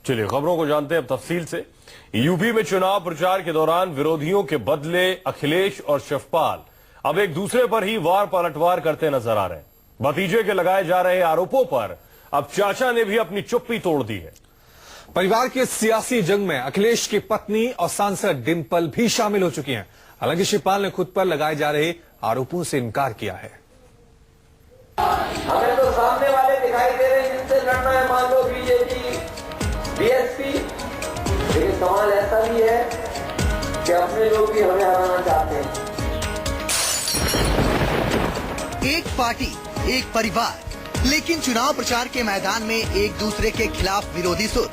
चलिए खबरों को जानते हैं अब तफसील से। यूपी में चुनाव प्रचार के दौरान विरोधियों के बदले अखिलेश और शिवपाल अब एक दूसरे पर ही वार पलटवार करते नजर आ रहे हैं। भतीजे के लगाए जा रहे आरोपों पर अब चाचा ने भी अपनी चुप्पी तोड़ दी है। परिवार के सियासी जंग में अखिलेश की पत्नी और सांसद डिंपल भी शामिल हो चुकी हैं। हालांकि शिवपाल ने खुद पर लगाए जा रहे आरोपों से इनकार किया है। हमें तो सामने वाले दिखाई दे रहे हैं जिनसे लड़ना है, मान लो बीजेपी, बीएसपी, लेकिन सवाल ऐसा भी है कि अपने लोग भी हमें हराना चाहते हैं। एक पार्टी, एक परिवार, लेकिन चुनाव प्रचार के मैदान में एक दूसरे के खिलाफ विरोधी सुर।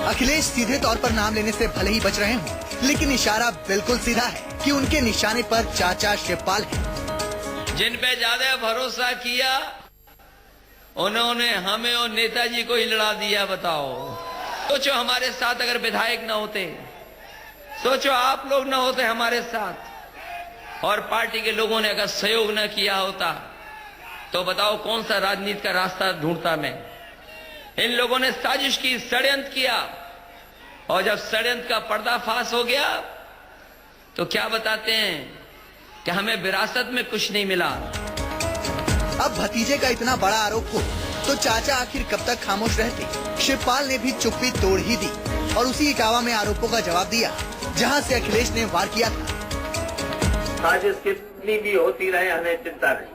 अखिलेश सीधे तौर पर नाम लेने से भले ही बच रहे हों, लेकिन इशारा बिल्कुल सीधा है कि उनके निशाने पर चाचा शिवपाल हैं। जिन पे ज्यादा भरोसा किया उन्होंने हमें और नेताजी को ही लड़ा दिया। बताओ, सोचो हमारे साथ अगर विधायक न होते, सोचो आप लोग न होते हमारे साथ, और पार्टी के लोगों ने अगर सहयोग न किया होता, तो बताओ कौन सा राजनीति का रास्ता ढूंढता मैं। इन लोगों ने साजिश की, षड्यंत्र किया, और जब षड्यंत्र का पर्दाफाश हो गया तो क्या बताते हैं कि हमें विरासत में कुछ नहीं मिला। अब भतीजे का इतना बड़ा आरोप हो तो चाचा आखिर कब तक खामोश रहते। शिवपाल ने भी चुप्पी तोड़ ही दी और उसी इटावा में आरोपों का जवाब दिया जहां से अखिलेश ने वार किया था। साजिश कितनी भी होती रहे हमें चिंता नहीं।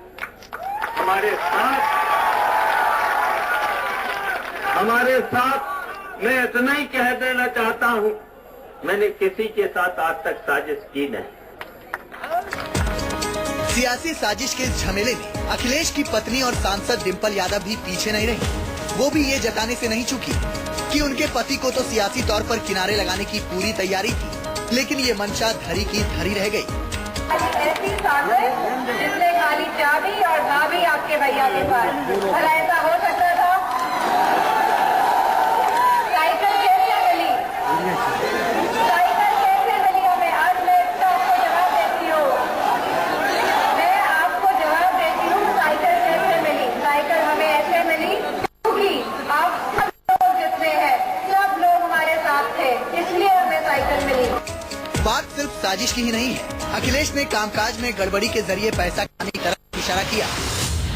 हमारे साथ मैं इतना ही कह देना चाहता हूं, मैंने किसी के साथ आज तक साजिश की नहीं। सियासी साजिश के इस झमेले में अखिलेश की पत्नी और सांसद डिंपल यादव भी पीछे नहीं रही। वो भी ये जताने से नहीं चूकी कि उनके पति को तो सियासी तौर पर किनारे लगाने की पूरी तैयारी थी, लेकिन ये मंशा धरी की धरी रह गई। ऐसी साजिश जिसने खाली चाबी और भाभी आपके भैया के पास, भला ऐसा हो सकता था? साइकिल कैसे मिली? साइकिल कैसे मिली हमें? आज मैं इसका आपको जवाब देती हूँ। मैं आपको जवाब देती हूँ, साइकिल कैसे मिली। साइकिल हमें ऐसे मिली क्योंकि आप सब लोग जितने हैं, सब लोग हमारे साथ थे, इसलिए हमें साइकिल मिली। बात सिर्फ साजिश की ही नहीं है। अखिलेश ने कामकाज में गड़बड़ी के जरिए पैसा कमाने की तरफ इशारा किया,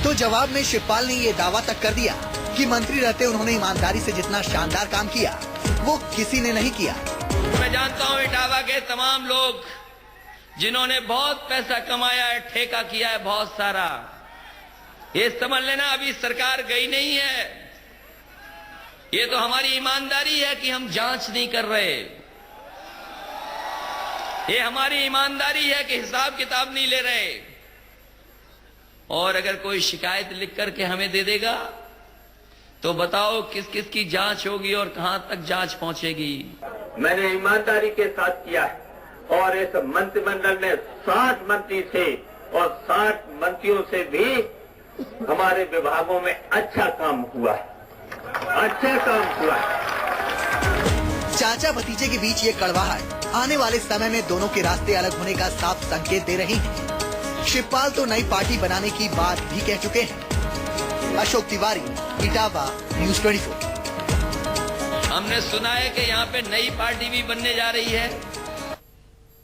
तो जवाब में शिवपाल ने ये दावा तक कर दिया कि मंत्री रहते उन्होंने ईमानदारी से जितना शानदार काम किया वो किसी ने नहीं किया। मैं जानता हूं इटावा के तमाम लोग जिन्होंने बहुत पैसा कमाया है, ठेका किया है बहुत सारा। ये समझ लेना अभी सरकार गई नहीं है। ये तो हमारी ईमानदारी है कि हम जांच नहीं कर रहे। ये हमारी ईमानदारी है कि हिसाब किताब नहीं ले रहे। और अगर कोई शिकायत लिख करके हमें दे देगा तो बताओ किस किस की जांच होगी और कहां तक जांच पहुंचेगी। मैंने ईमानदारी के साथ किया है और इस मंत्रिमंडल में 60 मंत्री थे और 60 मंत्रियों से भी हमारे विभागों में अच्छा काम हुआ है, अच्छा काम हुआ है। चाचा भतीजे के बीच ये कड़वाहट आने वाले समय में दोनों के रास्ते अलग होने का साफ संकेत दे रही है। शिवपाल तो नई पार्टी बनाने की बात भी कह चुके हैं। अशोक तिवारी, इटावा, न्यूज़ 24। हमने सुना है कि यहाँ पे नई पार्टी भी बनने जा रही है।